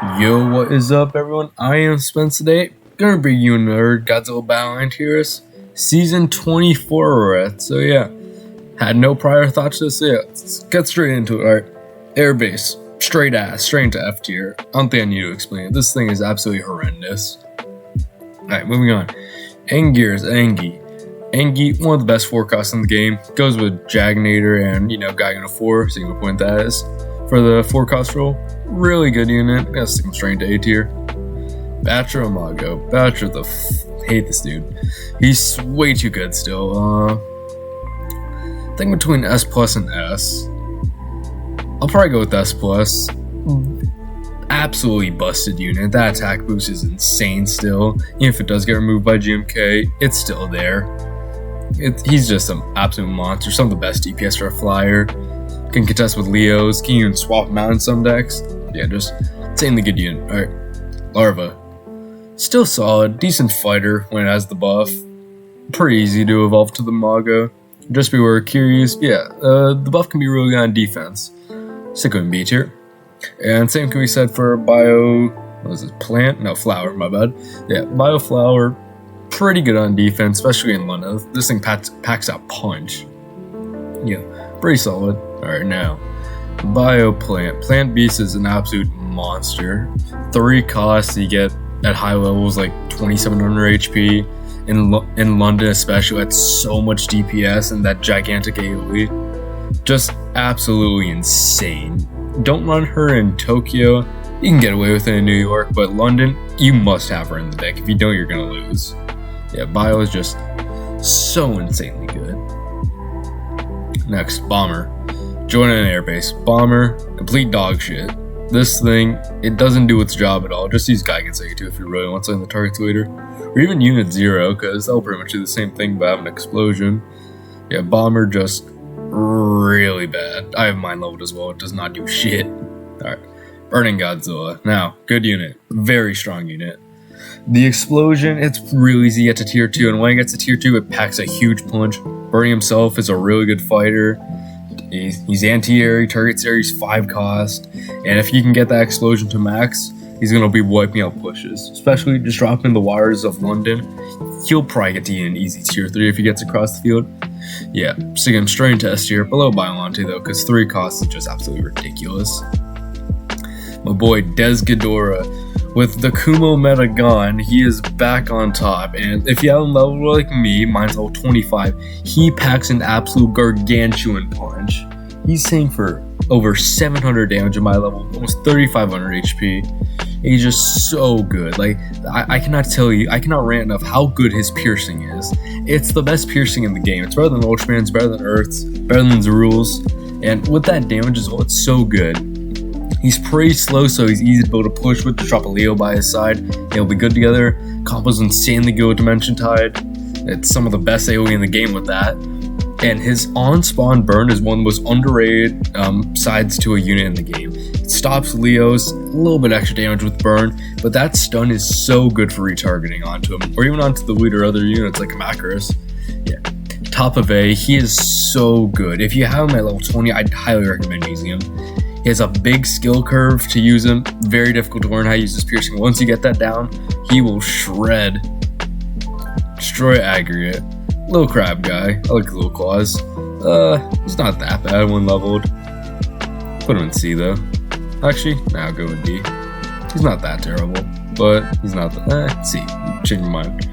Yo, what is up, everyone? I am Spence today. Gonna bring you another Godzilla Battle Heroes Season 24 we're at. So yeah, had no prior thoughts to this. So yeah, let's get straight into it. Alright, Airbase, straight into F tier. I don't think I need to explain it. This thing is absolutely horrendous. Alright, moving on. Angear's Angie. Angie, one of the best forecasts in the game. Goes with Jagnator and, Gaigan 4, so you can point that is. For the forecast roll, really good unit. Gotta stick him straight into A tier. Batra Amago. Batra hate this dude. He's way too good still. Thing between S plus and S. I'll probably go with S plus. Absolutely busted unit. That attack boost is insane still. Even if it does get removed by GMK, it's still there. He's just an absolute monster. Some of the best DPS for a flyer. Can contest with Leos. Can even swap him out in some decks. Yeah, just insanely good unit. Alright, Larva. Still solid. Decent fighter when it has the buff. Pretty easy to evolve to the Mago. Just beware curious. Yeah, the buff can be really good on defense. Stick with B tier. And same can be said for Flower, my bad. Yeah, Bioflower, pretty good on defense, especially in London. This thing packs out punch. Yeah, pretty solid. Alright, now, Bioplant. Plant Beast is an absolute monster. 3 costs you get at high levels like 2700 HP. In London especially, at so much DPS and that gigantic AoE. Just absolutely insane. Don't run her in Tokyo. You can get away with it in New York, but London, you must have her in the deck. If you don't, you're gonna lose. Yeah, Bio is just so insanely good. Next, Bomber. Join an airbase. Bomber, complete dog shit. This thing, it doesn't do its job at all. Just use Gaigan Sega 2 if you really want something in the target's leader. Or even Unit 0, because that'll pretty much do the same thing but have an explosion. Yeah, Bomber just really bad. I have mine leveled as well. It does not do shit. Alright. Burning Godzilla. Now, good unit. Very strong unit. The explosion, it's really easy to get to tier 2, and when it gets to tier 2, it packs a huge punch. Burning himself is a really good fighter. He's anti-air, targets air, he's 5 cost, and if you can get that explosion to max, he's going to be wiping out pushes. Especially just dropping the waters of London, he'll probably get to an easy tier 3 if he gets across the field. Yeah, stick him straight into S tier, below Biolante though, because 3 costs is just absolutely ridiculous. My boy Des Ghidorah. With the Kumo meta gone, he is back on top, and if you have him leveled like me, mine's level 25, he packs an absolute gargantuan punch. He's hitting for over 700 damage at my level, almost 3500 HP. He's just so good. Like, I cannot tell you, I cannot rant enough how good his piercing is. It's the best piercing in the game. It's better than Ultraman's, better than Earth's, better than Zerul's, and with that damage as well, it's so good. He's pretty slow, so he's easy to be able to push with, to drop a Leo by his side. It'll be good together. Combos insanely good with Dimension Tide. It's some of the best AoE in the game with that. And his on-spawn burn is one of the most underrated sides to a unit in the game. It stops Leos, a little bit extra damage with burn, but that stun is so good for retargeting onto him, or even onto the lead or other units like Macros. Yeah. Top of A, he is so good. If you have him at level 20, I'd highly recommend using him. He has a big skill curve to use him. Very difficult to learn how to use his piercing. Once you get that down, he will shred. Destroy aggregate. Little crab guy. I like little claws. He's not that bad when leveled. Put him in C though. Actually, now I'll go with D. He's not that terrible, but he's not C. Change my mind.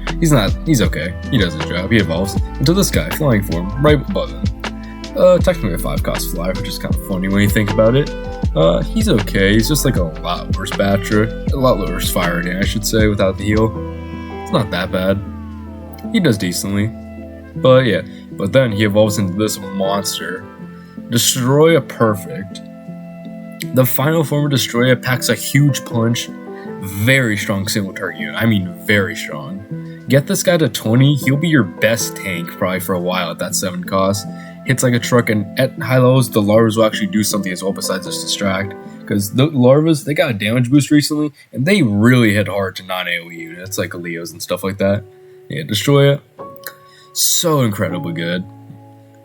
He's okay. He does his job. He evolves into this guy, flying form, right above him. Technically a 5 cost flyer, which is kind of funny when you think about it. He's okay. He's just like a lot worse Batra. A lot worse fire rating, I should say, without the heal. It's not that bad. He does decently. But yeah. But then he evolves into this monster. Destroya Perfect. The final form of Destroya packs a huge punch. Very strong single target unit. I mean, very strong. Get this guy to 20, he'll be your best tank probably for a while at that 7 cost. Hits like a truck, and at high levels, the larvas will actually do something as well besides just distract. Because the larvas, they got a damage boost recently, and they really hit hard to non-AoE units like Leos and stuff like that. Yeah, Destroy it. So incredibly good.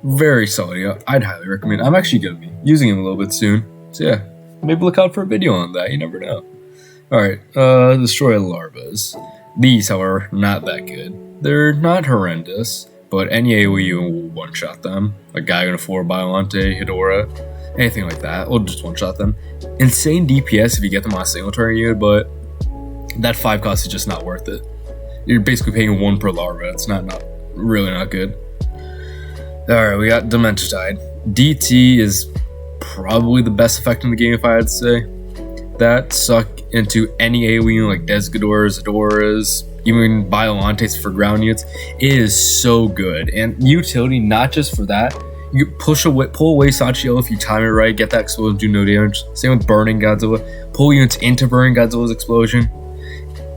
Very solid. Yeah, I'd highly recommend. I'm actually going to be using him a little bit soon. So yeah, maybe look out for a video on that. You never know. Alright, destroy larvas. These, however, not that good. They're not horrendous, but any AoE will one-shot them. A guy on a 4 Biolante, Hedora, anything like that, will just one-shot them. Insane DPS if you get them on a single target unit, but that 5 cost is just not worth it. You're basically paying 1 per larva. It's really not good. Alright, we got Dementitide. DT is probably the best effect in the game, if I had to say. That suck into any AoE unit like Desgadors, Adoras, even Biolantes for ground units. It is so good. And utility, not just for that, you pull away Sachiel if you time it right, get that explosion, do no damage. Same with Burning Godzilla. Pull units into Burning Godzilla's explosion.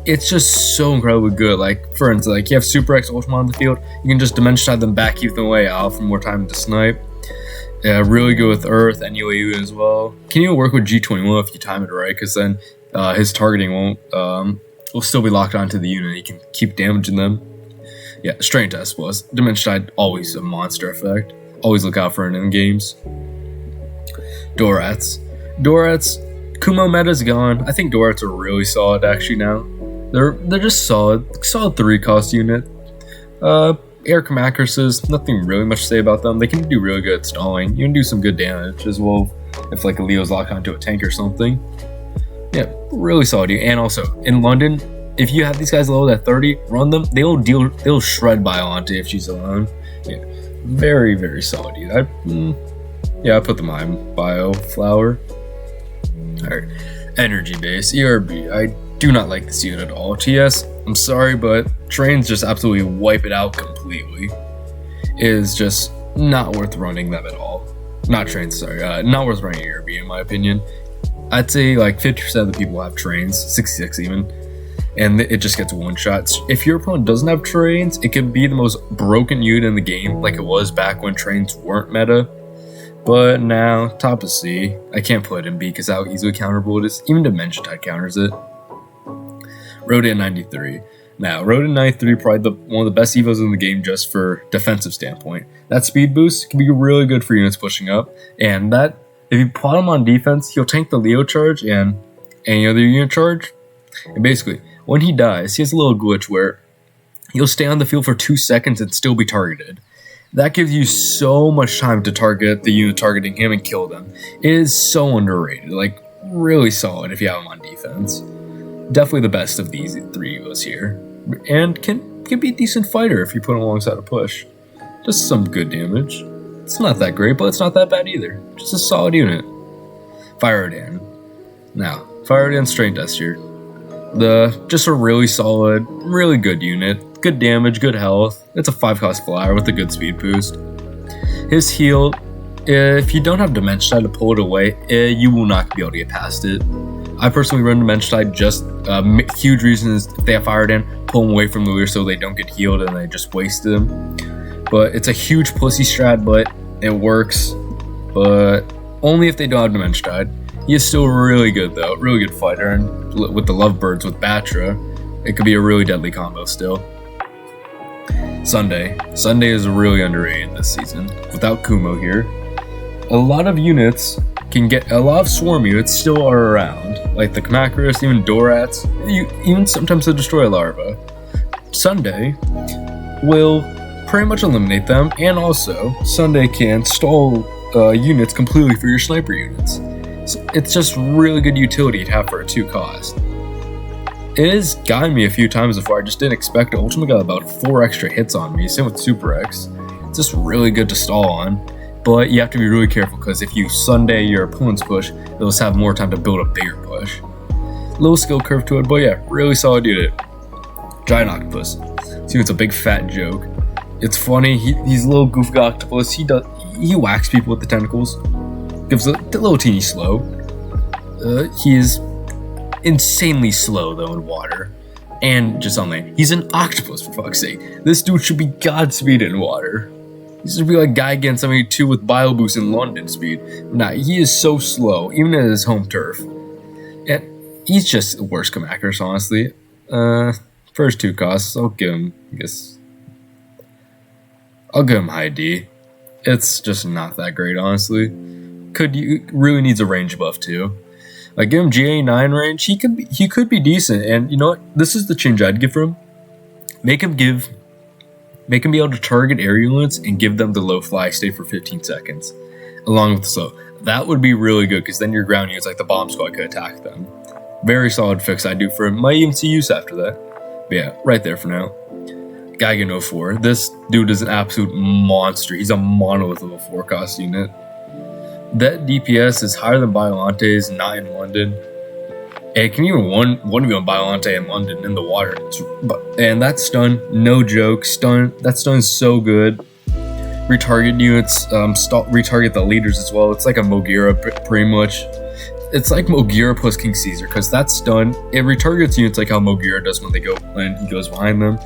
It's just so incredibly good. Like, for instance, like you have Super X Ultramon on the field, you can just Dimension them back, keep them away, out for more time to snipe. Really good with Earth and UAU as well. Can even work with G21 if you time it right, because then his targeting will still be locked onto the unit. He can keep damaging them. Yeah, Strain Test was. Dimension always a monster effect. Always look out for it in games. Dorats, Kumo meta's gone. I think Dorats are really solid actually now. They're just solid 3 cost unit. Air Kamakases, nothing really much to say about them. They can do really good at stalling. You can do some good damage as well if like a Leo's locked onto a tank or something. Yeah, really solid. And also in London, if you have these guys leveled at 30, run them. They'll shred Biolante if she's alone. Yeah, very very solid. I put them on Bio Flower. Alright, Energy Base ERB. I do not like this unit at all. TS, I'm sorry, but trains just absolutely wipe it out completely. It is just not worth running them at all. Not trains, sorry. Not worth running ERB in my opinion. I'd say like 50% of the people have trains, 66 even, and it just gets one shot. If your opponent doesn't have trains, it can be the most broken unit in the game, like it was back when trains weren't meta. But now, top of C, I can't put it in B because how easily counterable it is. Even Dimension Tide counters it. Rodin 93. Now, Rodin 93 probably one of the best evos in the game just for defensive standpoint. That speed boost can be really good for units pushing up, and that if you plot him on defense, he'll tank the Leo charge and any other unit charge. And basically, when he dies, he has a little glitch where he'll stay on the field for 2 seconds and still be targeted. That gives you so much time to target the unit targeting him and kill them. It is so underrated, like really solid if you have him on defense. Definitely the best of these 3 evos here, and can be a decent fighter if you put him alongside a push. Just some good damage. It's not that great, but it's not that bad either. Just a solid unit. Firedan. Now, Firedan Strain Test here. Just a really solid, really good unit. Good damage, good health. It's a 5 cost flyer with a good speed boost. His heal, if you don't have Dimension Tide to pull it away, you will not be able to get past it. I personally run Dimension Tide, just huge reason is if they have Firedan, pull them away from the leader so they don't get healed and they just waste them. But it's a huge pussy strat, but it works. But only if they don't have Dimension Tide. He is still really good though, really good fighter, and with the Lovebirds with Batra, it could be a really deadly combo still. Sunday is really underrated this season. Without Kumo here, a lot of units a lot of swarm units still are around, like the Kamakaris, even Dorats, even sometimes the Destroy Larva. Sunday will pretty much eliminate them, and also Sunday can stall units completely for your sniper units. So it's just really good utility to have for a 2 cost. It has gotten me a few times before. I just didn't expect it. Ultimate got about 4 extra hits on me, same with Super X. It's just really good to stall on. But you have to be really careful because if you Sunday your opponent's push, they'll just have more time to build a bigger push. Little skill curve to it, but yeah, really solid unit. Giant Octopus. See, it's a big fat joke. It's funny, he's a little goofy octopus. He whacks people with the tentacles. Gives a little teeny slow. He is insanely slow though in water. And just on land. He's an octopus for fuck's sake. This dude should be Godspeed in water. He should be like Gigan 72 with Bio Boost in London speed. Nah, he is so slow, even at his home turf. And he's just the worst Kamakas, honestly. First 2 costs, I'll give him, I'll give him high D. It's just not that great, honestly. Really needs a range buff too. Like give him GA9 range, he could be decent. And you know what? This is the change I'd give for him. Make him be able to target air units and give them the low fly state for 15 seconds, along with the slow. That would be really good because then your ground units like the bomb squad could attack them. Very solid fix I do for him. Might even see use after that. But yeah, right there for now. Gaigan 04. This dude is an absolute monster. He's a monolith of a 4 cost unit. That DPS is higher than Biolante's, not in London. And it can even one of on Biolante in London in the water. And that stun, no joke. That stun's so good. Retarget units, retarget the leaders as well. It's like a Mogira pretty much. It's like Mogira plus King Caesar because that stun, it retargets units like how Mogira does when he goes behind them.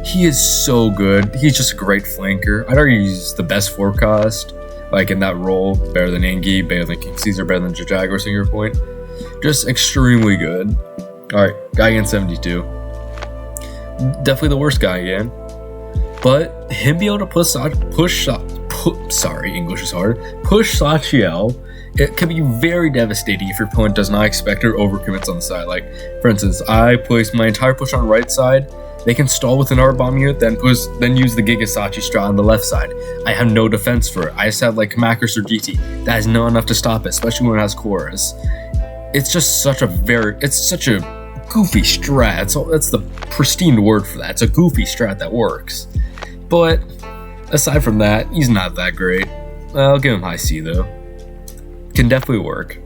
He is so good. He's just a great flanker. I'd argue he's the best 4 cost. Like in that role, better than Engi, better than King Caesar, better than Jaguar Singer Point. Just extremely good. Alright, Gaigan 72. Definitely the worst Gaigan. But him being able to push English is hard. Push Sachiel, it can be very devastating if your opponent does not expect or overcommits on the side. Like, for instance, I place my entire push on the right side. They can stall with an R-bomb unit, then use the Gigasachi strat on the left side. I have no defense for it. I just have like Macros or GT. That is not enough to stop it, especially when it has chorus. It's just such a goofy strat. That's the pristine word for that. It's a goofy strat that works. But aside from that, he's not that great. I'll give him high C though. Can definitely work.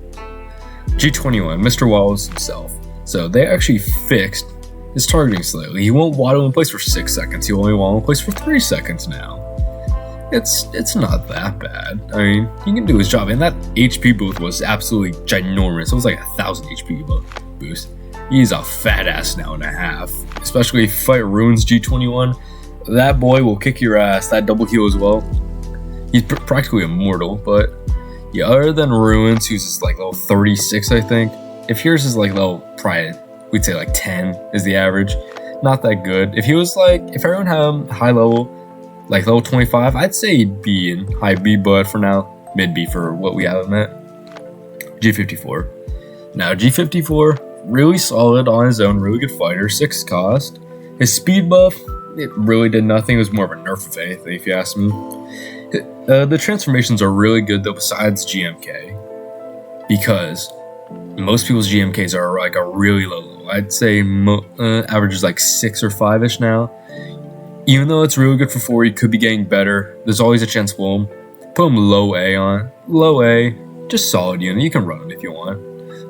G21, Mr. Wallace himself. So they actually fixed his targeting slightly. He won't waddle in place for 6 seconds. He'll only waddle in place for 3 seconds now. It's not that bad. I mean, he can do his job. And that HP boost was absolutely ginormous. It was like 1,000 HP boost. He's a fat ass now and a half. Especially if you fight Runes G21. That boy will kick your ass. That double heal as well. He's practically immortal. But yeah, other than Ruins, who's just like level 36, I think. If yours is like level probably, we'd say like 10 is the average. Not that good. If everyone had him high level, like level 25, I'd say he'd be in high B, but for now, mid B for what we have him at. G54. Now, G54, really solid on his own, really good fighter, 6 cost. His speed buff, it really did nothing. It was more of a nerf of anything, if you ask me. The transformations are really good, though, besides GMK. Because most people's GMKs are like a really low level. I'd say average is like 6 or 5-ish now. Even though it's really good for 4, you could be getting better. There's always a chance for him. Put him low A on. Low A, just solid unit. You can run him if you want.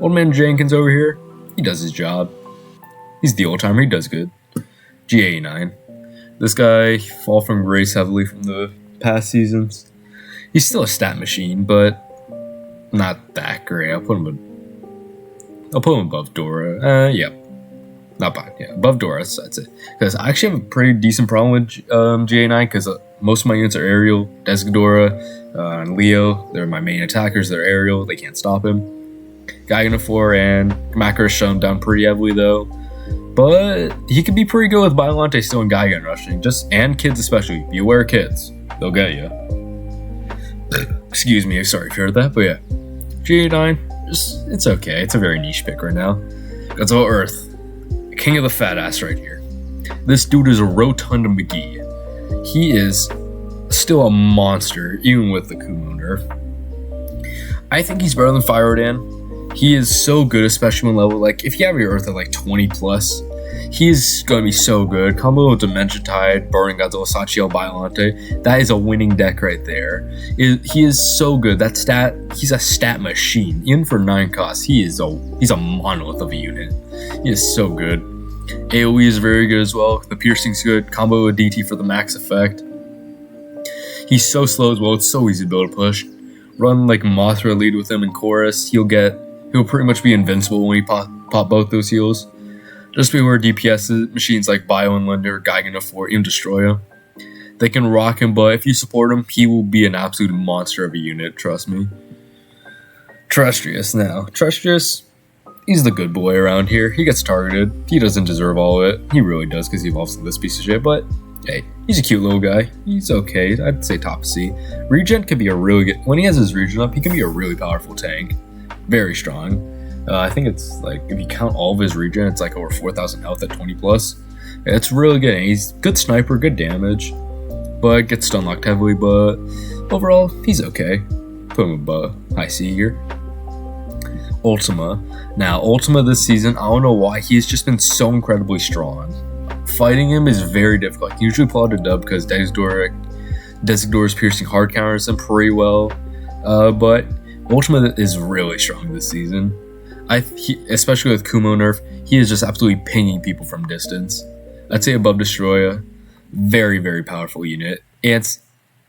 Old man Jenkins over here, he does his job. He's the old timer, he does good. G89. This guy fall from grace heavily from the past seasons. He's still a stat machine, but not that great. I'll put him above Dora. Yeah. Not bad, yeah. Above Dora, that's it. Because I actually have a pretty decent problem with GA9 because most of my units are aerial. Desgadora and Leo, they're my main attackers. They're aerial. They can't stop him. Gaigan 4 and Macro shut him down pretty heavily, though. But he can be pretty good with Biolante still in Gaigan rushing. And kids especially. Beware kids. They'll get you. Excuse me, sorry if you heard that, but yeah. GA9, it's okay. It's a very niche pick right now. Godzilla Earth. King of the fat ass right here. This dude is a rotund McGee. He is still a monster, even with the Kumo nerf. I think he's better than Fire Rodan. He is so good, especially when level, like, if you have your Earth at like 20 plus, he's going to be so good. Combo with Dimension Tide, Burning Godzilla, Sachiel, Biolante. That is a winning deck right there. He is so good. He's a stat machine. Even for 9 costs, he's a monolith of a unit. He is so good. AoE is very good as well. The piercing's good. Combo with DT for the max effect. He's so slow as well. It's so easy to build a push. Run like Mothra lead with him in chorus. He'll pretty much be invincible when he pop both those heals. Just beware DPS machines like Bio and Linder, Gaigan 4, even destroy him. They can rock him, but if you support him, he will be an absolute monster of a unit, trust me. Terrestrius now. Terrestrius, he's the good boy around here. He gets targeted. He doesn't deserve all of it. He really does because he evolves to this piece of shit, but hey, he's a cute little guy. He's okay. I'd say top C. Regen can be a really good... When he has his regen up, he can be a really powerful tank. Very strong. I think it's like, if you count all of his regen, it's like over 4,000 health at 20 plus. It's really good. He's good sniper, good damage, but gets stun locked heavily. But overall, he's okay. Put him above high C here. Ultima. Now, Ultima this season, I don't know why, he's just been so incredibly strong. Fighting him is very difficult. I can usually pull out a dub because Desigdor's piercing hard counters him pretty well. But Ultima is really strong this season. Especially with Kumo nerf, he is just absolutely pinging people from distance. I'd say above Destroya, very, very powerful unit. And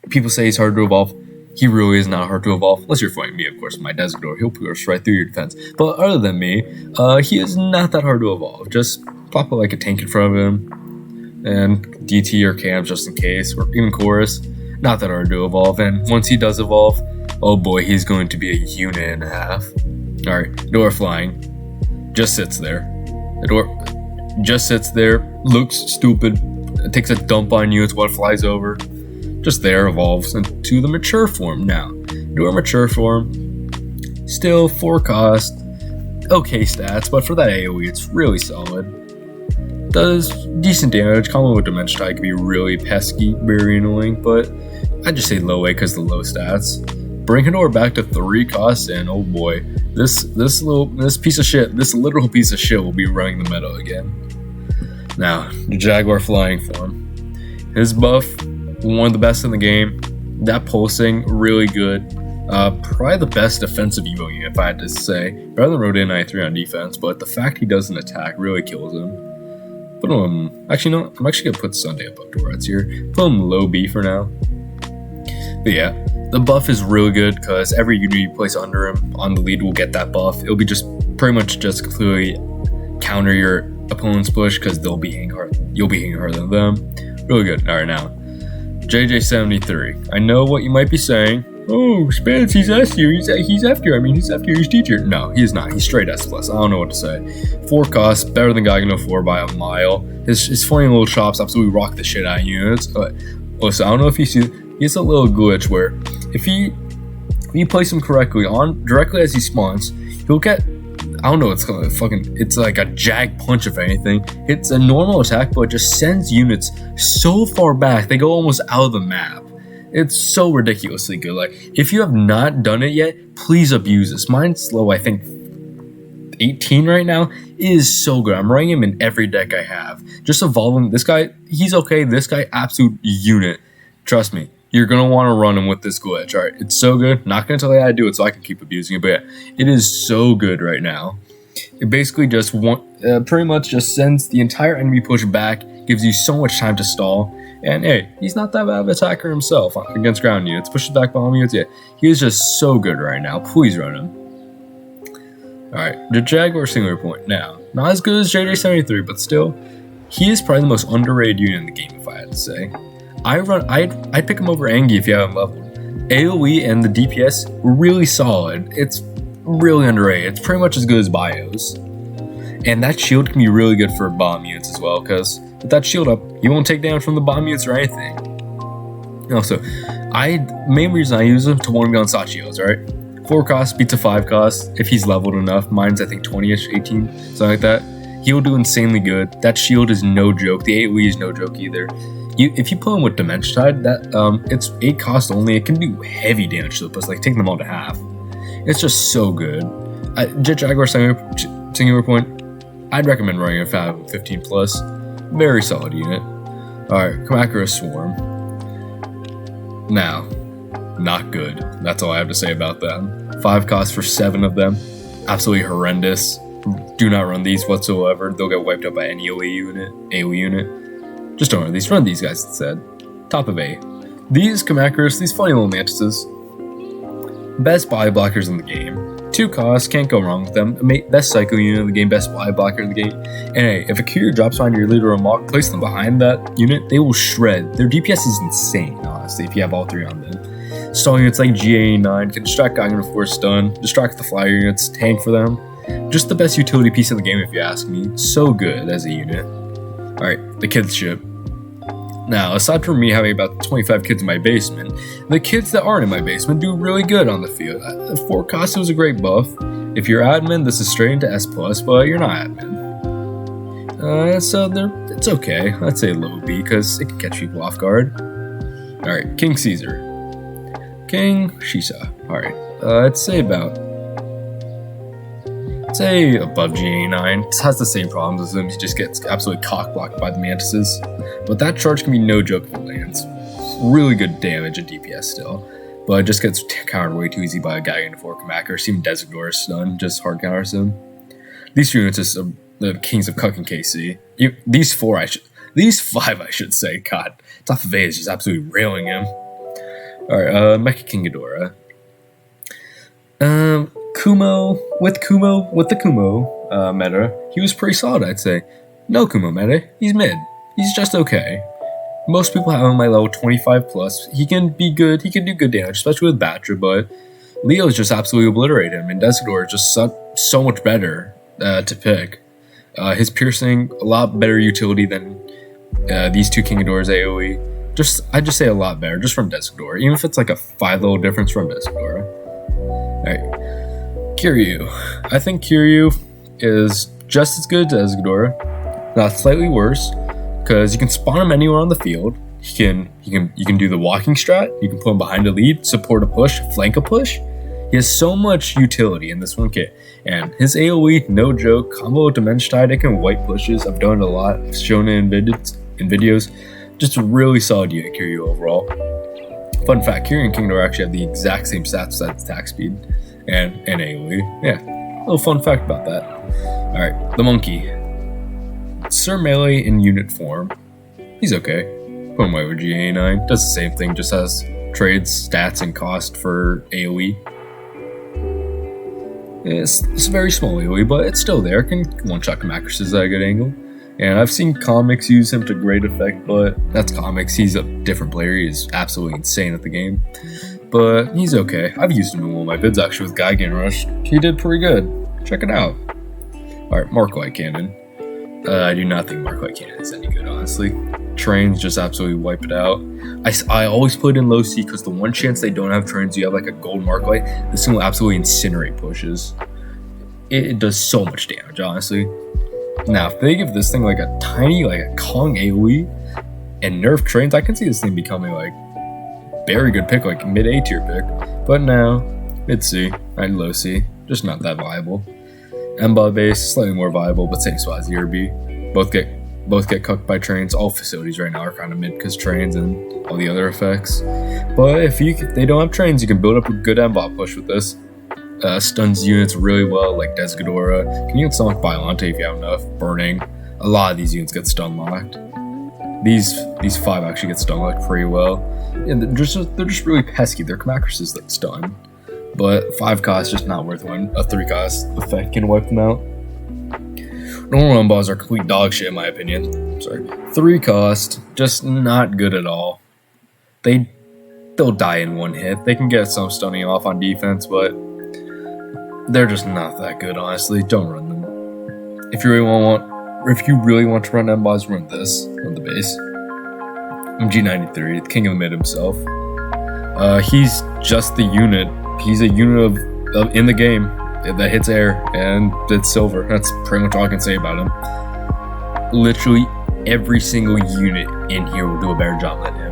people say he's hard to evolve. He really is not hard to evolve, unless you're fighting me, of course. My Desigdor, he'll push right through your defense. But other than me, he is not that hard to evolve. Just pop like a tank in front of him, and DT or Cam just in case, or even Chorus. Not that hard to evolve. And once he does evolve, oh boy, he's going to be a unit and a half. Alright, Door flying. Just sits there. The door just sits there, looks stupid, takes a dump on you, it's what flies over. Just there, evolves into the mature form. Now, Door mature form, still 4 cost, okay stats, but for that AoE, it's really solid. Does decent damage, combo with Dimension Tide can be really pesky, very annoying, but I'd just say low A because the low stats. Bring Door back to 3 costs, and oh boy, this piece of shit, this literal piece of shit will be running the meta again. Now, the Jaguar flying form. His buff, one of the best in the game. That pulsing, really good. Probably the best defensive Evo unit, if I had to say. Better than Rodin 93 on defense, but the fact he doesn't attack really kills him. Put him, actually no, I'm actually gonna put Sunday above Tourette's here. Put him low B for now. But yeah, the buff is really good because every unit you place under him on the lead will get that buff. It'll be just pretty much just completely counter your opponent's push because they'll be hitting hard. You'll be hitting harder than them. Really good. All right, now JJ73. I know what you might be saying. Oh, Spence, he's S tier. He's F tier. I mean, he's F tier. He's D tier. No, he's not. He's straight S plus. I don't know what to say. 4 costs, better than Gagano 4 by a mile. His funny little chops absolutely rock the shit out of units. Listen, I don't know if you see. He has a little glitch where if you place him correctly on directly as he spawns, he'll get, I don't know, it's like a jag punch if anything. It's a normal attack, but it just sends units so far back they go almost out of the map. It's so ridiculously good. Like, if you have not done it yet, please abuse this. Mine's low, I think 18 right now. It is so good. I'm running him in every deck I have. Just evolve him. This guy, he's okay. This guy, absolute unit. Trust me. You're going to want to run him with this glitch. All right, it's so good. Not going to tell you how to do it so I can keep abusing it, but yeah, it is so good right now. It basically just pretty much just sends the entire enemy push back, gives you so much time to stall, and hey, he's not that bad of an attacker himself against ground units. Pushes back bomb units, yeah. He is just so good right now. Please run him. All right, the Jaguar singular point. Now, not as good as JJ73, but still, he is probably the most underrated unit in the game, if I had to say. I'd pick him over Angie if you have him leveled. AoE and the DPS, really solid. It's really underrated. It's pretty much as good as Bios. And that shield can be really good for bomb units as well, because with that shield up, you won't take damage from the bomb units or anything. And also, main reason I use him to one gun Sachios, alright? 4 cost beats a 5 cost if he's leveled enough. Mine's I think 20-ish, 18, something like that. He'll do insanely good. That shield is no joke. The AoE is no joke either. If you pull him with Dimension Tide, it's 8 cost only. It can do heavy damage to the push, like taking them all to half. It's just so good. Jet Jaguar singular point, I'd recommend running a Fab 15 plus. Very solid unit. Alright, Kamakura Swarm. Now, not good. That's all I have to say about them. 5 cost for 7 of them. Absolutely horrendous. Do not run these whatsoever. They'll get wiped out by any AoE unit. Just don't run these. Run these guys instead. Top of A. These Kamakuras, these funny little mantises. Best body blockers in the game. 2 costs, can't go wrong with them. Best cycle unit in the game, best body blocker in the game. And hey, if a courier drops behind your leader or mock, place them behind that unit, they will shred. Their DPS is insane, honestly, if you have all 3 on them. Stall units like GA9 can distract Gaigan before stun, distract the flyer units, tank for them. Just the best utility piece in the game if you ask me. So good as a unit. Alright, the kids ship. Now, aside from me having about 25 kids in my basement, the kids that aren't in my basement do really good on the field. 4 cost was a great buff. If you're admin, this is straight into S+, but you're not admin. So it's okay. I'd say low B, because it can catch people off guard. Alright, King Caesar. King Shisa. Alright, I'd say above GA9. It has the same problems as him. He just gets absolutely cock-blocked by the mantises. But that charge can be no joke if it lands. Really good damage at DPS still. But it just gets countered way too easy by a guy in a 4 Kamakers. Even Designor stun just hard counters him. These 3 units are the kings of Cuck and KC. These 5 I should say. God, Top of A is just absolutely railing him. Alright, Mecha King Ghidorah. With the Kumo meta, he was pretty solid, I'd say. No Kumo meta, he's mid. He's just okay. Most people have him at level 25 plus. He can be good, he can do good damage, especially with Batra, but Leo's just absolutely obliterated him, and Designor is just so much better to pick. His piercing, a lot better utility than these 2 King Ghidorah's AoE. I'd just say a lot better, just from Designor, even if it's like a 5 level difference from Designor. Alright. Kiryu. I think Kiryu is just as good as Designor, not slightly worse, because you can spawn him anywhere on the field. You can do the walking strat. You can put him behind a lead, support a push, flank a push. He has so much utility in this one kit, and his AOE, no joke. Combo with Dimension Tide, it can wipe pushes. I've done it a lot. I've shown it in videos. Just a really solid unit, Kiryu overall. Fun fact: Kiryu and King Ghidorah actually have the exact same stats besides attack speed and AoE. Yeah, a little fun fact about that. Alright, the monkey. Sir Melee in unit form. He's okay. Put him away with GA9. Does the same thing, just has trades, stats, and cost for AoE. It's a very small AoE, but it's still there. Can one-shot Kamakris at a good angle. And I've seen comics use him to great effect, but that's comics. He's a different player. He is absolutely insane at the game. But he's okay. I've used him in one of my vids actually with Guy getting rushed. He did pretty good. Check it out. Alright, Mark-Light Cannon. I do not think Mark-Light Cannon is any good, honestly. Trains just absolutely wipe it out. I always put it in low C because the one chance they don't have trains, you have like a gold Mark-Light, this thing will absolutely incinerate pushes. It does so much damage, honestly. Now, if they give this thing like a tiny, like a Kong AoE and nerf trains, I can see this thing becoming like very good pick, like mid A tier pick. But now, mid C and low C, just not that viable. Mbot base, slightly more viable, but same spot as ERB. Both get cucked by trains. All facilities right now are kind of mid because trains and all the other effects. But if they don't have trains, you can build up a good Mbot push with this. Stuns units really well, like Ghidorah. Can even stun like Violante if you have enough. Burning. A lot of these units get stun locked. These 5 actually get stun locked pretty well. And they're just really pesky. They're Kamakris that stun. But 5 cost just not worth one. A 3 cost effect can wipe them out. Normal Mbos are complete dog shit in my opinion. Sorry. 3 cost, just not good at all. They'll die in one hit. They can get some stunning off on defense, but they're just not that good, honestly. Don't run them. If you really want to run Mbos, run this on the base. MG93, the king of the mid himself. He's just the unit. He's a unit of in the game that hits air and it's silver. That's pretty much all I can say about him. Literally every single unit in here will do a better job than him.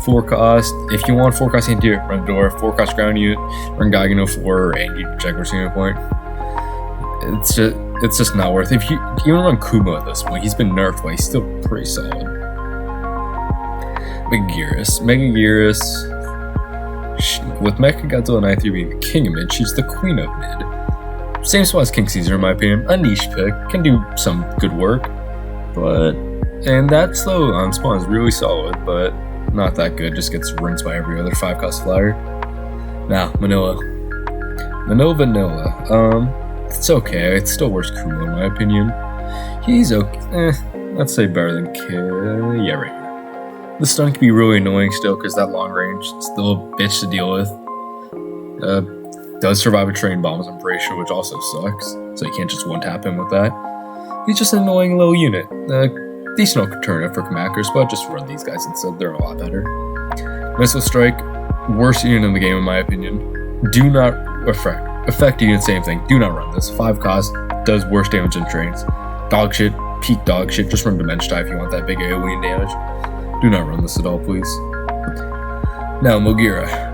4 cost. If you want 4 cost interior, run Door. 4 cost ground unit, run Gaigano 4 or Angie check or single point. It's just not worth it. If you even run Kumo at this point, he's been nerfed, but he's still pretty solid. Megaguirus. With Mecha Godzilla 93 being the king of mid, she's the queen of mid. Same spot as King Caesar in my opinion. A niche pick, can do some good work, and that slow on spawn is really solid, but not that good. Just gets rinsed by every other 5 cost flyer. Now, Vanilla. It's okay. It's still worse Kumo in my opinion. He's okay. Let's say better than yeah, right. The stun can be really annoying still because that long range is still a bitch to deal with. Does survive a train bombs, I'm pretty sure, which also sucks. So you can't just one-tap him with that. He's just an annoying little unit. decent alternative for Kamakras, but just run these guys instead. They're a lot better. Missile Strike, worst unit in the game in my opinion. Do not affect unit, same thing. Do not run this. 5 cost, does worse damage than trains. Dog shit, peak dog shit. Just run Dimension Die if you want that big AoE damage. Do not run this at all, please. Now, Mogira.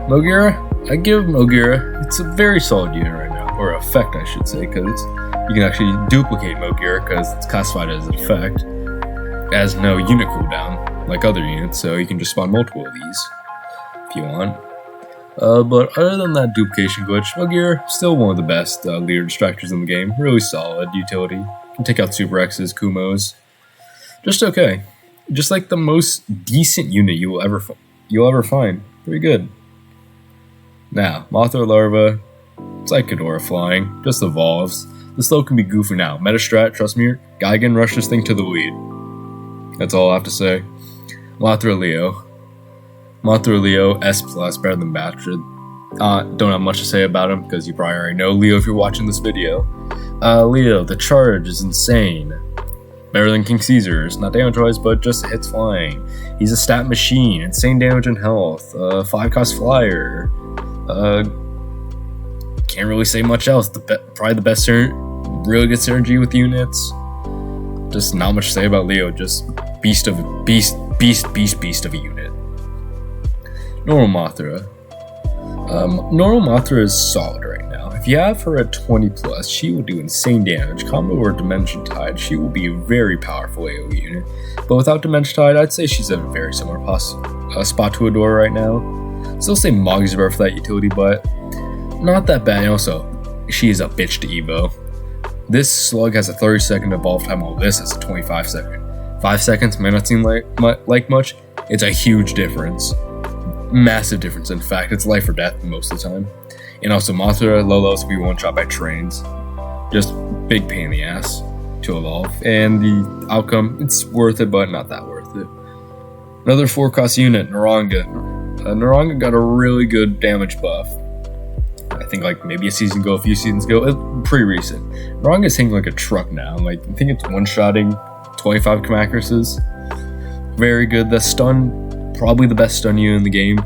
I give Mogira, it's a very solid unit right now. Or effect, I should say, because you can actually duplicate Mogira because it's classified as an effect. It has no unit cooldown like other units, so you can just spawn multiple of these if you want. But other than that duplication glitch, Mogira, still one of the best leader distractors in the game. Really solid utility. You can take out Super X's, Kumos. Just okay. Just like the most decent unit you'll ever find. Pretty good. Now, Mothra Larva, it's like Ghidorah flying, just evolves. The slow can be goofy now. Metastrat, trust me, Gaigan rush this thing to the lead. That's all I have to say. Mothra Leo, S+, better than Bastard. Don't have much to say about him, because you probably already know Leo if you're watching this video. Leo, the charge is insane. Better than King Caesar's, not damage-wise, but just hits flying. He's a stat machine, insane damage and health, 5-cost flyer. Can't really say much else. Probably the best really good synergy with units. Just not much to say about Leo. Just beast of a unit. Normal Mothra. Normal Mothra is solid right now. If you have her at 20+, she will do insane damage. Combo or Dimension Tide, she will be a very powerful AoE unit. But without Dimension Tide, I'd say she's in a very similar spot to Adora right now. Still say Moggy's for that utility, but not that bad. And also, she is a bitch to Evo. This slug has a 30-second evolve time, while this has a 25-second. 5 seconds may not seem like much. It's a huge difference. Massive difference, in fact. It's life or death most of the time. And also, Mothra Lolos will be one-shot by trains. Just big pain in the ass to evolve. And the outcome, it's worth it, but not that worth it. Another 4-cost unit, Naranga. Naranga got a really good damage buff. I think like maybe a few seasons ago. It's pretty recent. Naranga's hitting like a truck now. Like, I think it's one-shotting 25 Kamakrases. Very good. The stun, probably the best stun unit in the game.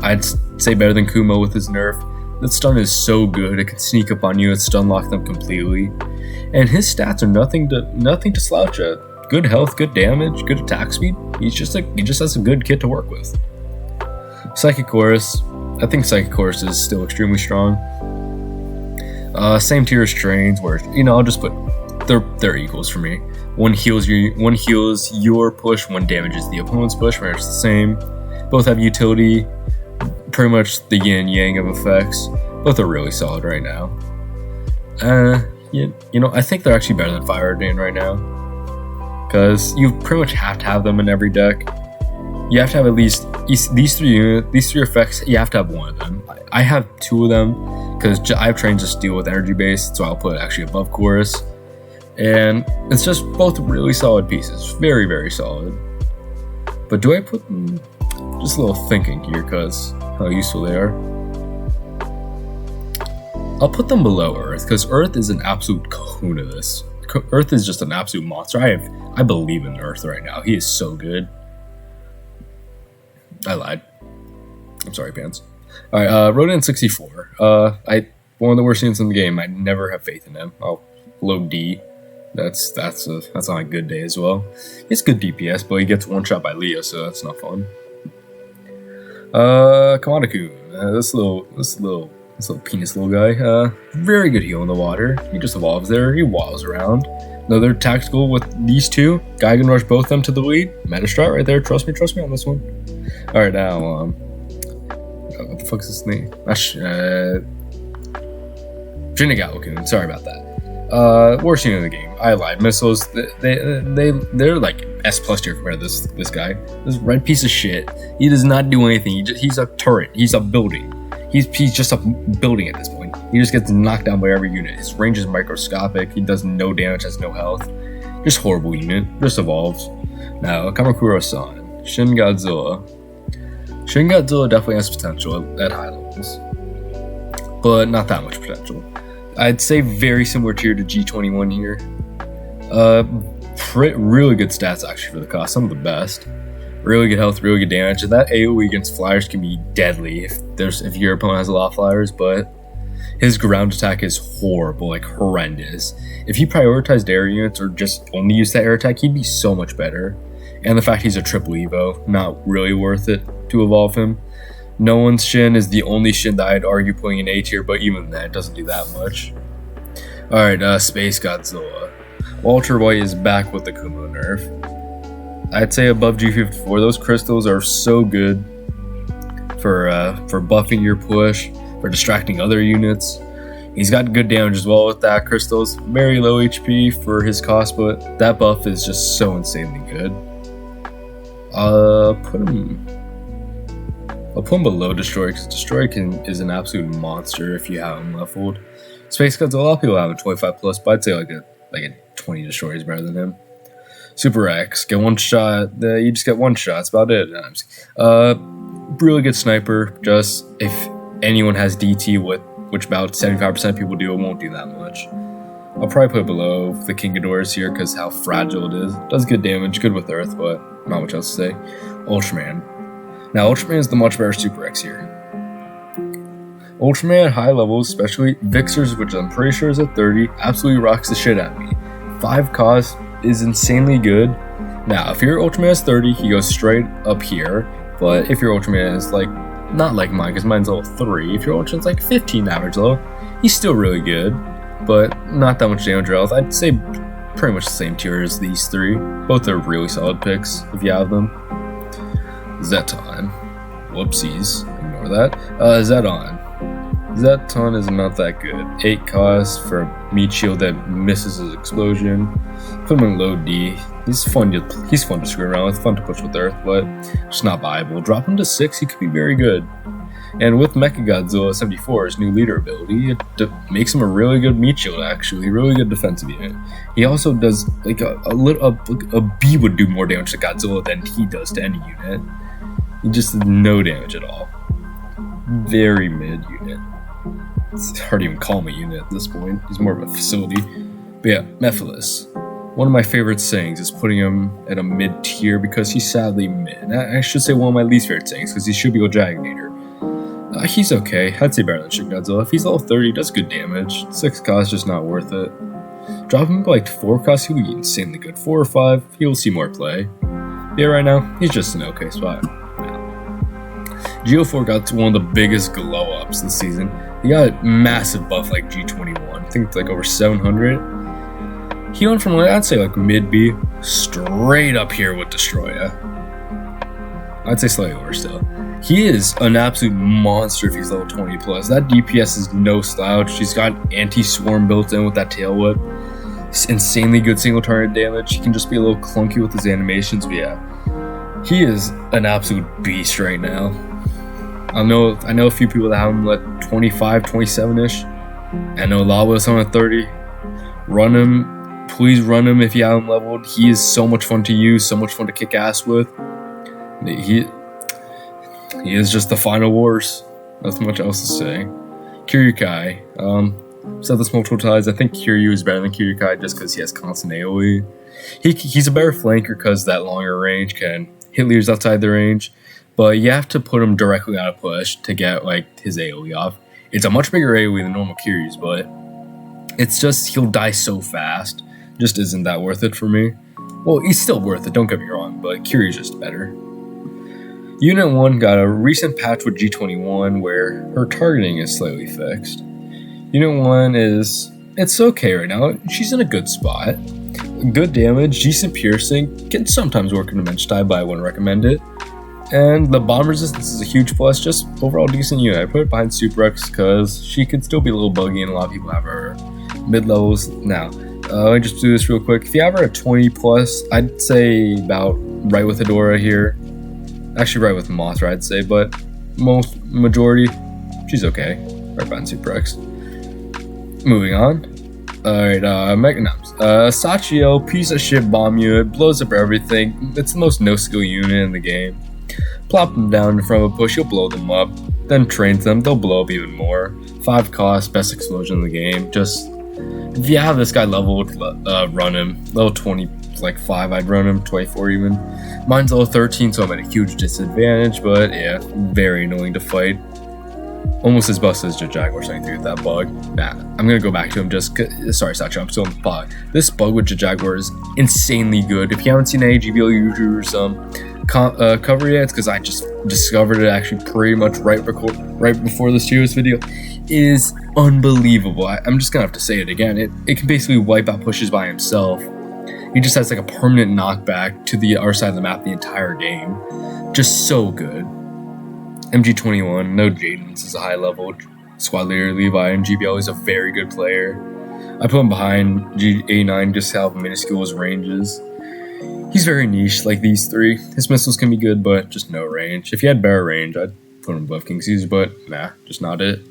I'd say better than Kumo with his nerf. The stun is so good. It can sneak up on you and stun lock them completely. And his stats are nothing to slouch at. Good health, good damage, good attack speed. He just has a good kit to work with. Psychic Chorus. I think Psychic Chorus is still extremely strong. Same tier as Trains, where I'll just put they're equals for me. One heals your push, one damages the opponent's push, where it's the same. Both have utility, pretty much the yin yang of effects. Both are really solid right now. I think they're actually better than Fire Ordained right now, because you pretty much have to have them in every deck. You have to have at least these three effects. You have to have one of them. I have 2 of them because I have Trains just deal with energy based, so I'll put it actually above Chorus. And it's just both really solid pieces, very very solid. But do I put them? Just a little thinking here, because how useful they are. I'll put them below Earth, because Earth is an absolute kahuna. This Earth is just an absolute monster. I believe in Earth right now. He is so good. I lied. I'm sorry, pants. Alright, Rodan 64. One of the worst units in the game. I never have faith in him. I'll load D. That's on a good day as well. He's good DPS, but he gets one shot by Leo, so that's not fun. Kamada-kun. This little penis little guy. Very good heal in the water. He just evolves there. He waddles around. Another tactical with these 2. Gaigan rush both them to the lead. Metastrat right there. Trust me on this one. Alright, now, what the fuck is this name? Shinigami-kun. Sorry about that. Worst unit in the game. I lied. Missiles, they're like S+ tier compared to this guy. This red piece of shit. He does not do anything. He's a turret. He's a building. He's just a building at this point. He just gets knocked down by every unit. His range is microscopic. He does no damage, has no health. Just horrible unit. Just evolves. Now, Kamakura-san. Shin Godzilla. Shin Godzilla definitely has potential at high levels, but not that much potential. I'd say very similar tier to G21 here. really good stats actually for the cost, some of the best. Really good health, really good damage, and that AoE against flyers can be deadly if your opponent has a lot of flyers, but his ground attack is horrible, like horrendous. If he prioritized air units or just only used that air attack, he'd be so much better. And the fact he's a triple evo, not really worth it to evolve him. No one's Shin is the only Shin that I'd argue putting in A tier, but even that doesn't do that much. Alright, Space Godzilla. Ultra White is back with the Kumo nerf. I'd say above G54. Those crystals are so good for buffing your push, for distracting other units. He's got good damage as well with that. Crystals, very low HP for his cost, but that buff is just so insanely good. I'll put him below Destroy, because Destroy is an absolute monster if you have him leveled. Space Godzilla, a lot of people have a 25 plus, but I'd say like a 20 Destroy is better than him. Super X, get one shot. You just get one shot. That's about it. Really good sniper. Just if anyone has DT, which about 75% of people do, it won't do that much. I'll probably put it below the King Ghidorah's here because how fragile it is. Does good damage, good with Earth, but not much else to say. Ultraman. Now Ultraman is the much better Super X here. Ultraman at high levels, especially Vixers, which I'm pretty sure is at 30, absolutely rocks the shit out of me. 5 cost is insanely good. Now, if your Ultraman is 30, he goes straight up here. But if your Ultraman is like, not like mine, because mine's level 3, if your Ultraman's like 15 average level, he's still really good, but not that much damage or health. I'd say pretty much the same tier as these 3. Both are really solid picks if you have them. Zeton. Whoopsies. Ignore that. Zeton. Zeton is not that good. 8 cost for a meat shield that misses his explosion. Put him in low D. He's fun to screw around with, fun to push with Earth, but just not viable. Drop him to 6, he could be very good. And with Mechagodzilla 74, his new leader ability, it makes him a really good meat shield actually, really good defensive unit. He also does like a B would do more damage to Godzilla than he does to any unit. He just did no damage at all. Very mid unit. It's hard to even call him a unit at this point. He's more of a facility. But yeah, Mephiles. One of my favorite sayings is putting him at a mid tier because he's sadly mid. I should say one of my least favorite sayings because he should be a Jaginator. He's okay. I'd say better than Shin Godzilla. If he's level 30, he does good damage. 6 cost, just not worth it. Drop him to like 4 cost, he'll be insanely good. 4 or 5, he'll see more play. Yeah, right now, he's just an okay spot. Geo4 got to one of the biggest glow ups this season. He got a massive buff like G21. I think it's like over 700. He went from like, I'd say like mid B straight up here with Destroya. I'd say slightly lower still. He is an absolute monster if he's level 20 plus. That DPS is no slouch. He's got anti-swarm built in with that tail whip. It's insanely good single target damage. He can just be a little clunky with his animations, but yeah. He is an absolute beast right now. I know a few people that have him at 25, 27-ish. I know a lot of us on at 30. Run him. Please run him if you have him leveled. He is so much fun to use, so much fun to kick ass with. He is just the final wars. Nothing much else to say. Kiryukai. Said this multiple times. I think Kiryu is better than Kiryukai just because he has constant AoE. He's a better flanker because that longer range can hit leaders outside the range. But you have to put him directly out of push to get like his AoE off. It's a much bigger AoE than normal Kiryu's, but it's just he'll die so fast. Just isn't that worth it for me. Well, he's still worth it, don't get me wrong, but Kiryu's just better. Unit 1 got a recent patch with G21 where her targeting is slightly fixed. Unit 1 it's okay right now. She's in a good spot. Good damage, decent piercing, can sometimes work in a bench type, but I wouldn't recommend it. And the bomb resistance is a huge plus, just overall decent unit. I put it behind Super X because she could still be a little buggy and a lot of people have her mid-levels. Now, let me just do this real quick. If you have her at 20 plus, I'd say about right with Hedorah here. Actually right with Mothra, I'd say, but majority, she's okay. Right behind Super X. Moving on. Alright, Mechanoms. Sachio, piece of shit bomb unit, blows up everything. It's the most no-skill unit in the game. Plop them down in front of a push, you'll blow them up. Then trains them, they'll blow up even more. 5 cost, best explosion in the game. Just If you have this guy leveled, run him. Level 20, like 5, I'd run him. 24 even. Mine's level 13, so I'm at a huge disadvantage, but yeah, very annoying to fight. Almost as busted as Jaguar saying through that bug. Nah, I'm gonna go back to him just. Sorry, Sacha, I'm still on the bug. This bug with Jaguar is insanely good. If you haven't seen any GBL YouTubers cover yet, it's because I just discovered it actually pretty much right before this Cheers video. It is unbelievable. I'm just gonna have to say it again. It can basically wipe out pushes by himself. He just has like a permanent knockback to the other side of the map the entire game. Just so good. MG21, no Jaden's is a high level squad leader. Levi and GBL is a very good player. I put him behind G89 just to have minuscule his ranges. He's very niche like these three. His missiles can be good, but just no range. If he had better range, I'd put him above King Caesar, but nah, just not it.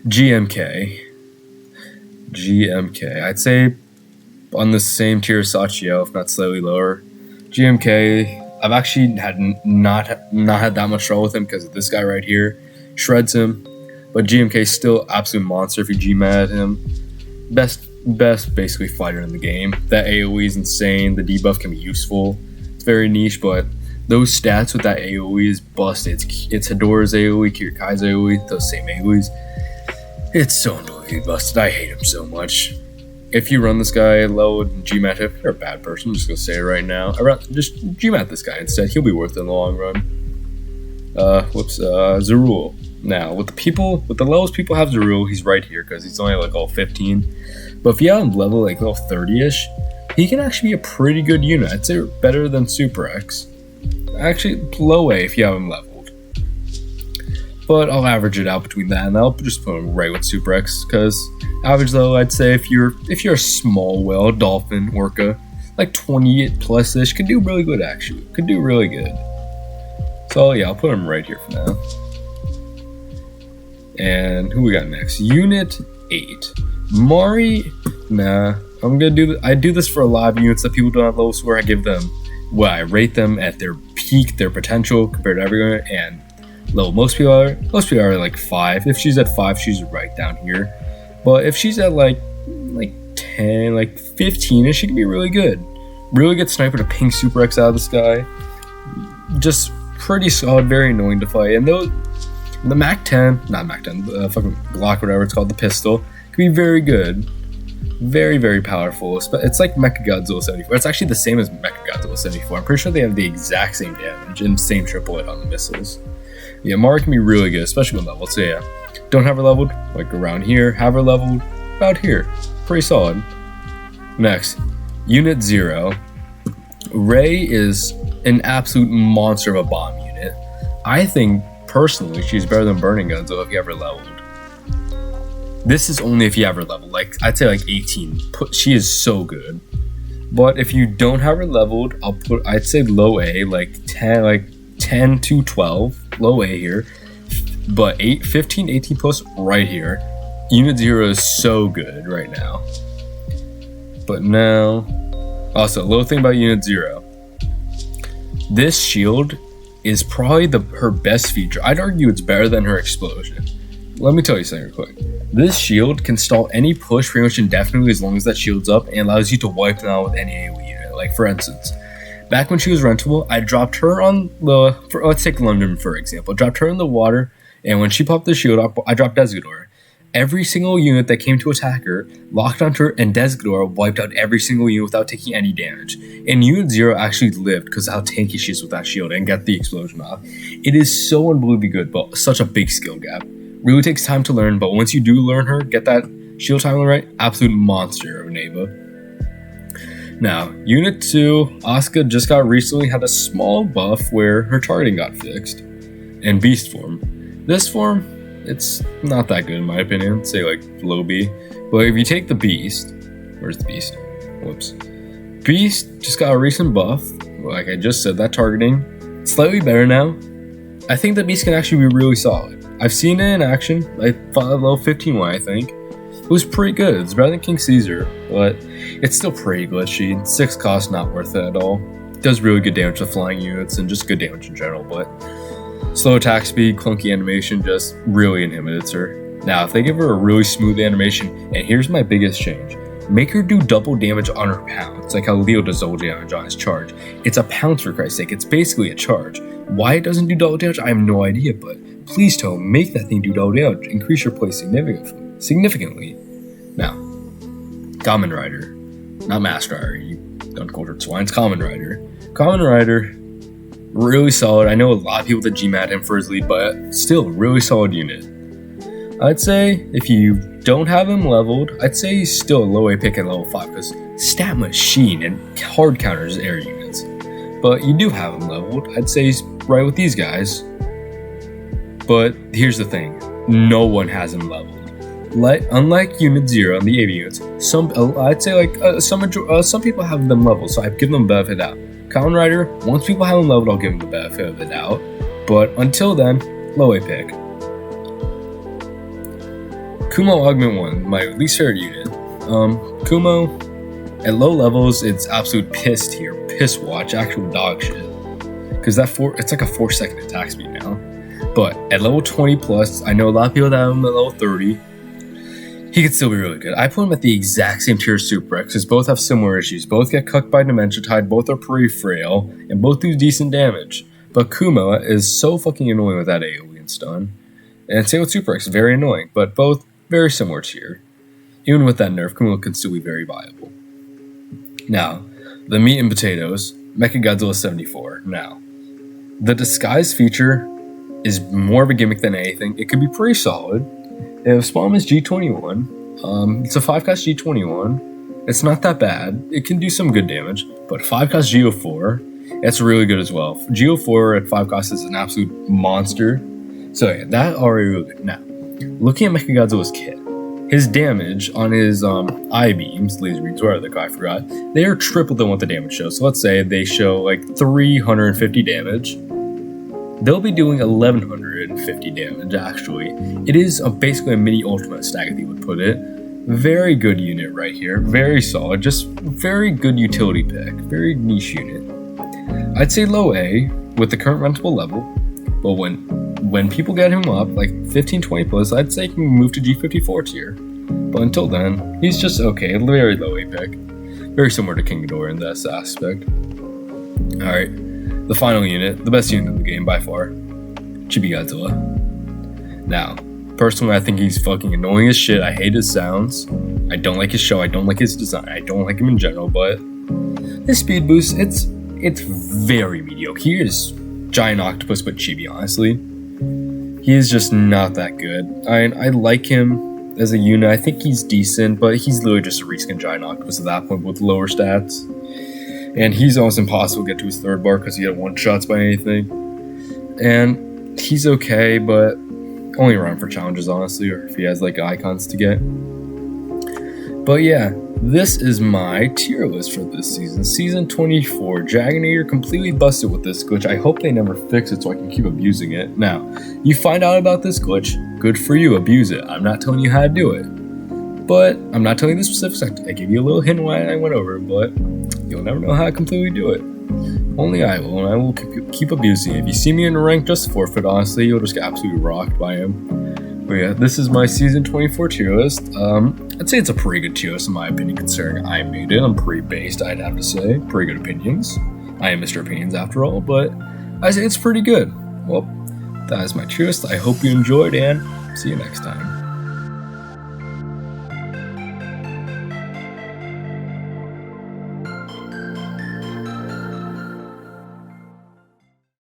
GMK, I'd say on the same tier as Sachiel, if not slightly lower. GMK, I've actually not had that much trouble with him because of this guy right here. Shreds him. But GMK still absolute monster if you GMAT him. Best basically fighter in the game. That AoE is insane. The debuff can be useful. It's very niche, but those stats with that AoE is busted. It's Hedora's AoE, Kirikai's AoE, those same AoEs. It's so unbelievably busted. I hate him so much. If you run this guy low and GMAT him, you're a bad person. I'm just gonna say it right now. Just GMAT this guy instead. He'll be worth it in the long run. Zerul. Now, with the lowest people have Zerul, he's right here because he's only like all 15. But if you have him level like level 30-ish, he can actually be a pretty good unit. I'd say better than Super X. Actually, low A if you have him leveled. But I'll average it out between that, and I'll just put him right with Super X, because average though, I'd say if you're a small whale, dolphin, orca, like 28 plus ish, could do really good actually. Could do really good. So yeah, I'll put him right here for now. And who we got next? Unit 8. Mari, nah. I do this for a lot of units that people don't have low score. I rate them at their peak, their potential compared to everyone, and low. Most people are like 5. If she's at 5, she's right down here. But if she's at like 10, like 15, she can be really good. Really good sniper to ping Super X out of the sky. Just pretty solid, very annoying to fight. And the Mac 10, not Mac 10, the fucking Glock, whatever it's called, the pistol, can be very good. Very, very powerful. It's like Mechagodzilla 74. It's actually the same as Mechagodzilla 74. I'm pretty sure they have the exact same damage and same triplet on the missiles. Yeah, Mara can be really good, especially when leveled. So yeah, don't have her leveled, like around here. Have her leveled about here. Pretty solid. Next, Unit 0. Ray is an absolute monster of a bomb unit. I think, personally, she's better than Burning Godzilla if you have her leveled. This is only if you have her leveled. Like, I'd say like 18. She is so good. But if you don't have her leveled, I'd say low A, like 10 to 12. Low A here. But 15, 18 plus right here. Unit 0 is so good right now. But now, also, low thing about Unit 0. This shield is probably her best feature. I'd argue it's better than her explosion. Let me tell you something real quick. This shield can stall any push pretty much indefinitely as long as that shield's up, and allows you to wipe them out with any AoE unit. Like, for instance, back when she was rentable, I dropped her on let's take London for example. I dropped her in the water, and when she popped the shield up, I dropped Desgador. Every single unit that came to attack her locked onto her, and Desgador wiped out every single unit without taking any damage. And Unit 0 actually lived because of how tanky she is with that shield and got the explosion off. It is so unbelievably good, but such a big skill gap. Really takes time to learn, but once you do learn her, get that shield timing right, absolute monster of Neva. Now, Unit 2, Asuka just recently had a small buff where her targeting got fixed. And Beast form. This form, it's not that good in my opinion. I'd say like low B. But if you take the Beast, where's the Beast? Whoops. Beast just got a recent buff. Like I just said, that targeting, slightly better now. I think the Beast can actually be really solid. I've seen it in action. I fought a level 15 one, I think. It was pretty good. It's better than King Caesar, but it's still pretty glitchy. 6 cost, not worth it at all. It does really good damage to flying units and just good damage in general, but slow attack speed, clunky animation just really inhibits her. Now, if they give her a really smooth animation, and here's my biggest change. Make her do double damage on her pounce, like how Leo does double damage on his charge. It's a pounce for Christ's sake, it's basically a charge. Why it doesn't do double damage, I have no idea, but please Toe, make that thing do double damage. Increase your play significantly. Now, Kamen Rider, not Master Rider, you uncultured swines, Kamen Rider. Kamen Rider, really solid. I know a lot of people that G-Mad him for his lead, but still, really solid unit. I'd say if you don't have him leveled, I'd say he's still a low A pick at level 5 because stat machine and hard counters air units. But you do have him leveled, I'd say he's right with these guys. But here's the thing, no one has him leveled. Unlike Unit 0 and the AV units, some people have them leveled, so I've given them the benefit of the doubt. Kamen Rider, once people have them leveled, I'll give them the benefit of the doubt. But until then, low A pick. Kumo Augment 1, my least favorite unit. Kumo, at low levels, it's absolute piss tier, piss watch, actual dog shit. Because it's like a 4-second attack speed now. But at level 20 plus, I know a lot of people that have him at level 30. He could still be really good. I put him at the exact same tier as Super X, because both have similar issues. Both get cucked by Dementia Tide, both are pretty frail, and both do decent damage. But Kumo is so fucking annoying with that AoE and stun. And same with Super X, very annoying, but both very similar tier. Even with that nerf, Kumo can still be very viable. Now, the meat and potatoes, Mechagodzilla 74. Now, the disguise feature is more of a gimmick than anything. It could be pretty solid. If Spawn is G21, it's a 5-cost G21. It's not that bad. It can do some good damage, but 5-cost GO4, that's really good as well. GO4 at 5-cost is an absolute monster. So yeah, that already really good. Now, looking at Mechagodzilla's kit, his damage on his I-beams, laser beams, whatever the guy forgot, they are triple than what the damage shows. So let's say they show like 350 damage. They'll be doing 1150 damage actually. It is basically a mini ultimate stack if you would put it. Very good unit right here. Very solid. Just very good utility pick. Very niche unit. I'd say low A with the current rentable level. But when people get him up, like 15-20 plus, I'd say he can move to G54 tier. But until then, he's just okay, very low A pick. Very similar to King Ghidorah in this aspect. Alright, the final unit, the best unit in the game by far, Chibi Godzilla. Now, personally I think he's fucking annoying as shit, I hate his sounds, I don't like his show, I don't like his design, I don't like him in general, but his speed boost, it's very mediocre. He is giant octopus but chibi, honestly. He is just not that good. I like him as a unit. I think he's decent, but he's literally just a reskin giant octopus at that point with lower stats. And he's almost impossible to get to his third bar because he had one-shots by anything. And he's okay, but only around for challenges, honestly, or if he has like icons to get. But yeah, this is my tier list for this season. Season 24. Dragonator completely busted with this glitch. I hope they never fix it so I can keep abusing it. Now, you find out about this glitch, good for you, abuse it. I'm not telling you how to do it. But I'm not telling you the specifics. I gave you a little hint why I went over it, but you'll never know how to completely do it. Only I will, and I will keep abusing it. If you see me in a rank, just forfeit, honestly. You'll just get absolutely rocked by him. But yeah, this is my season 24 tier list. I'd say it's a pretty good tier list in my opinion, considering I made it. I'm pretty based, I'd have to say. Pretty good opinions. I am Mr. Opinions after all, but I'd say it's pretty good. Well, that is my tier list. I hope you enjoyed, and see you next time.